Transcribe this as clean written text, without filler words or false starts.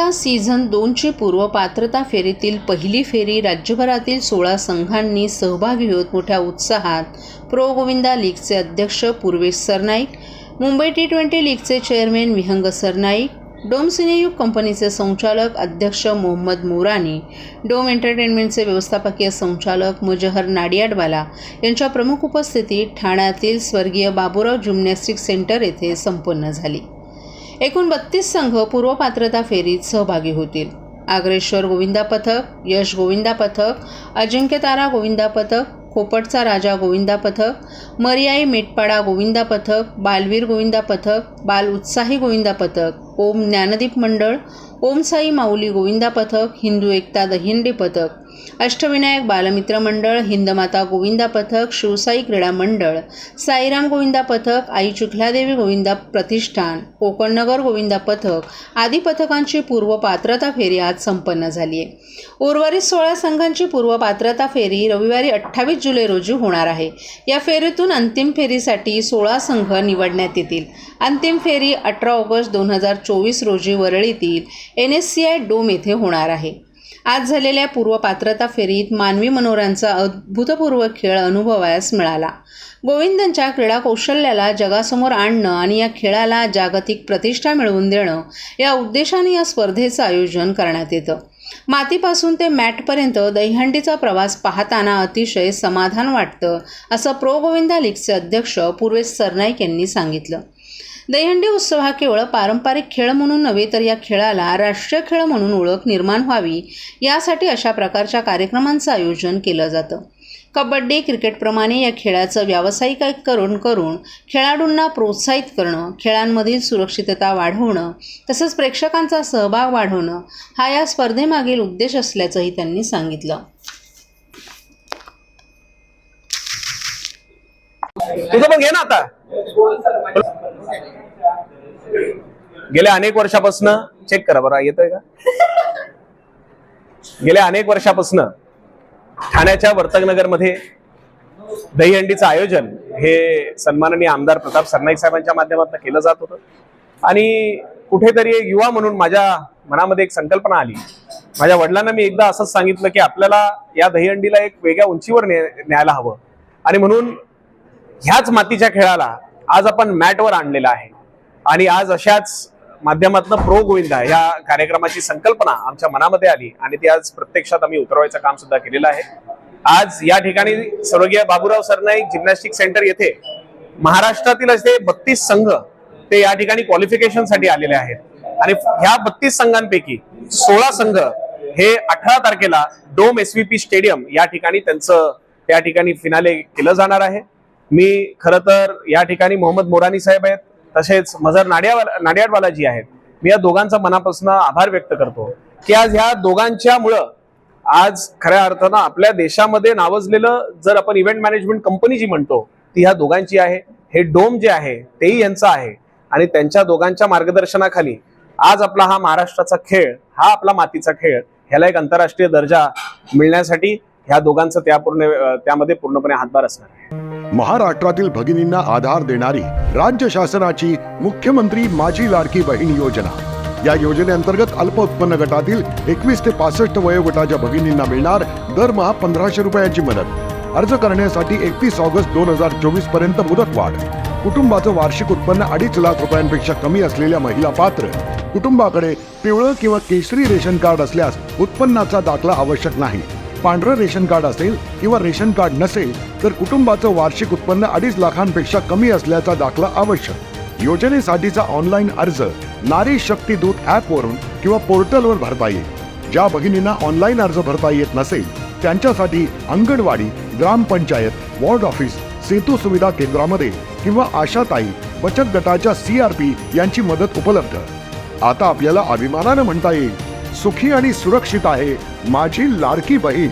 Govinda season 2ची पूर्व पात्रता फेरीतील पहिली फेरी राज्यभरातील 16 संघांनी सहभागी होत मोठ्या उत्साहात प्रो गोविंदा लीगचे अध्यक्ष Purvesh Sarnaik, Mumbai T20 लीगचे chairman Vihang Sarnaik, dome सिनेयुग कंपनीचे संचालक अध्यक्ष मोहम्मद मोरानी, डोम एंटरटेनमेंटचे व्यवस्थापकीय संचालक मुजहर नाडियाडवाला यांच्या प्रमुख उपस्थितीत ठाण्यातील स्वर्गीय बाबूराव जिम्नॅस्टिक सेंटर येथे संपन्न झाली। एकूण 32 संघ पूर्व पात्रता फेरीत सहभागी होतील। आग्रेश्वर गोविंदा पथक, यश गोविंदा पथक, अजिंक्यतारा गोविंदा पथक, खोपटचा राजा गोविंदा पथक, मरियाई मेटपाडा गोविंदा पथक, बालवीर गोविंदा पथक, बाल उत्साही गोविंदा पथक, ओम ज्ञानदीप मंडळ, ओम साई माऊली गोविंदा पथक, हिंदू एकता दहिंडी पथक, अष्टविनायक बालमित्र मंडळ, हिंदमाता गोविंदा पथक, शिवसाई क्रीडा मंडळ, साईराम गोविंदा पथक, आई चिखलादेवी गोविंदा प्रतिष्ठान, कोकणनगर गोविंदा पथक आदी पथकांची पूर्व पात्रता फेरी आज संपन्न झाली आहे। उर्वरित 16 संघांची पूर्व पात्रता फेरी रविवारी 28 जुलै रोजी होणार आहे। या फेरीतून अंतिम फेरीसाठी 16 संघ निवडण्यात येतील। अंतिम फेरी 18 ऑगस्ट 2024 रोजी वरळीतील NSCI डोम येथे होणार आहे। आज झालेल्या पूर्व पात्रता फेरीत मानवी मनोऱ्यांचा अभूतपूर्व खेळ अनुभवायला मिळाला। गोविंदांच्या क्रीडा कौशल्याला जगासमोर आणणं आणि या खेळाला जागतिक प्रतिष्ठा मिळवून देणं या उद्देशाने या स्पर्धेचं आयोजन करण्यात येतं। मातीपासून ते मॅटपर्यंत दहीहंडीचा प्रवास पाहताना अतिशय समाधान वाटतं, असं प्रो गोविंदा लीगचे अध्यक्ष पूर्वेश सरनाईक यांनी सांगितलं। दहीहंडी उत्सव हा केवळ पारंपरिक खेळ म्हणून नव्हे तर या खेळाला राष्ट्रीय खेळ म्हणून ओळख निर्माण व्हावी यासाठी अशा प्रकारच्या कार्यक्रमांचं आयोजन केलं जातं। कबड्डी, क्रिकेटप्रमाणे या खेळाचं व्यावसायिकीकरण करून खेळाडूंना प्रोत्साहित करणं, खेळांमधील सुरक्षितता वाढवणं तसंच प्रेक्षकांचा सहभाग वाढवणं हा या स्पर्धेमागील उद्देश असल्याचंही त्यांनी सांगितलं। तुझं पण घे ना आता। गेल्या अनेक वर्षापासून चेक करा बरं येतोय का। गेल्या अनेक वर्षापासून ठाण्याच्या वर्तकनगर मध्ये दहीहंडीचं आयोजन हे सन्माननीय आमदार प्रताप सरनाईक साहेबांच्या माध्यमातून केलं जात होतं आणि कुठेतरी एक युवा म्हणून माझ्या मनामध्ये एक संकल्पना आली। माझ्या वडिलांना मी एकदा असंच सांगितलं की आपल्याला या दहीहंडीला एक वेगळ्या उंचीवर न्यायला हवं आणि म्हणून ह्याच मातीच्या खेळाला आज आपण मॅटवर आणलेला आहे आणि आज अशाच माध्यमातून प्रो गोविंदा या कार्यक्रमाची संकल्पना आमच्या मनामध्ये आली आणि ती आज प्रत्यक्षात आम्ही उतरवायचं काम सुद्धा केलेलं आहे। आज या ठिकाणी स्वर्गीय बाबूराव सरनाईक जिम्नॅस्टिक सेंटर येथे महाराष्ट्रातील असे 32 संघ ते या ठिकाणी क्वालिफिकेशन साठी आलेले आहेत आणि ह्या 32 संघांपैकी 16 संघ हे 18 तारखेला डोम SVP स्टेडियम या ठिकाणी त्यांचं त्या ठिकाणी फिनाले केलं जाणार आहे। मी खरं तर या ठिकाणी मोहम्मद मोरानी साहेब आहेत तसेच मजहर नाडियाडवाला जी आहेत, मी या दोघांचा मनापासून आभार व्यक्त करतो की आज ह्या दोघांच्यामुळं आज खऱ्या अर्थानं आपल्या देशामध्ये नावाजलेलं जर आपण इव्हेंट मॅनेजमेंट कंपनी जी म्हणतो ती ह्या दोघांची आहे। हे डोम जे आहे तेही यांचं आहे आणि त्यांच्या दोघांच्या मार्गदर्शनाखाली आज आपला हा महाराष्ट्राचा खेळ, हा आपला मातीचा खेळ ह्याला एक आंतरराष्ट्रीय दर्जा मिळण्यासाठी ह्या दोघांचं त्यामध्ये पूर्णपणे हातभार असणार आहे। महाराष्ट्रातील भगिनींना आधार देणारी राज्य शासनाची मुख्यमंत्री माझी लाडकी बहीण योजना। या योजनेअंतर्गत अल्प उत्पन्न गटातील 21 ते 65 वयोगटाच्या भगिनींना मिळणार दरमहा 1500 रुपयांची मदत। अर्ज करण्यासाठी 31 ऑगस्ट 2024 पर्यंत मुदतवाढ। कुटुंबाचं वार्षिक उत्पन्न 2.5 लाख रुपयांपेक्षा कमी असलेल्या महिला पात्र। कुटुंबाकडे पिवळं किंवा केशरी रेशन कार्ड असल्यास उत्पन्नाचा दाखला आवश्यक नाही। पांढरं रेशन कार्ड असेल किंवा रेशन कार्ड नसेल तर कुटुंबाचं वार्षिक उत्पन्न 2.5 लाखांपेक्षा कमी असल्याचा दाखला आवश्यक। योजनेसाठीचा ऑनलाईन अर्ज नारी शक्ती दूत ॲपवरून किंवा पोर्टलवर भरता येईल। ज्या भगिनींना ऑनलाईन अर्ज भरता येत नसेल त्यांच्यासाठी अंगणवाडी, ग्रामपंचायत, वॉर्ड ऑफिस, सेतू सुविधा केंद्रामध्ये किंवा आशाताई बचत गटाच्या CRP यांची मदत उपलब्ध। आता आपल्याला अभिमानानं म्हणता येईल, सुखी आणि सुरक्षित आहे माझी लाडकी बहीण।